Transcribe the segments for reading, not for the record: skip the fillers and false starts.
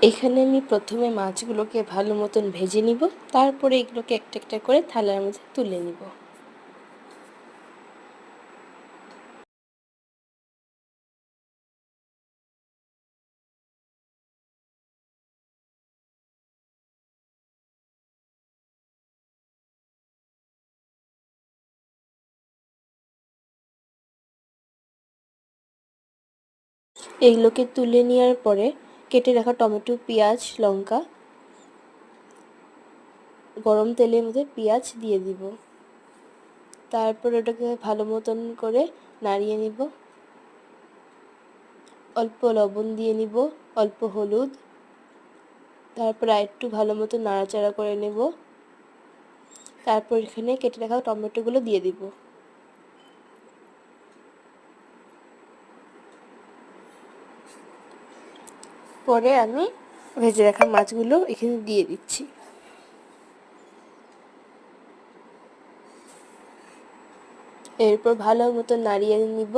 এখানে আমি প্রথমে মাছগুলোকে ভালো মতন ভেজে নিব, তারপরে এগুলোকে একটা একটা করে থালার মধ্যে তুলে নিব। এগুলোকে তুলে নেওয়ার পরে কেটে রাখা টমেটো, পেঁয়াজ, লঙ্কা গরম তেলের মধ্যে পেঁয়াজ দিয়ে দিব। তারপর ওটাকে ভালো মতন করে নাড়িয়ে নিব। অল্প লবণ দিয়ে নিব, অল্প হলুদ, তারপর আরেকটু ভালো মতো নাড়াচাড়া করে নেব। তারপর এখানে কেটে রাখা টমেটোগুলো দিয়ে দিব। পরে আমি ভেজে রাখা মাছগুলো এখানে দিয়ে দিচ্ছি। এরপর ভালো মতো নাড়িয়ে নিব।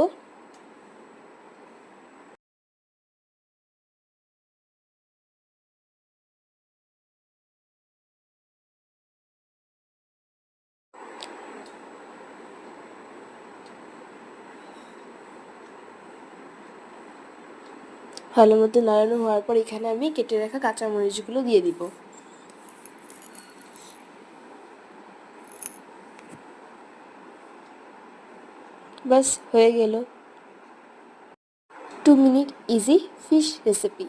ভালো মতো নাড়ানো হওয়ার পর এখানে আমি কেটে রাখা কাঁচামরিচগুলো দিয়ে দিব। বাস হয়ে গেল 2 মিনিট ইজি ফিশ রেসিপি।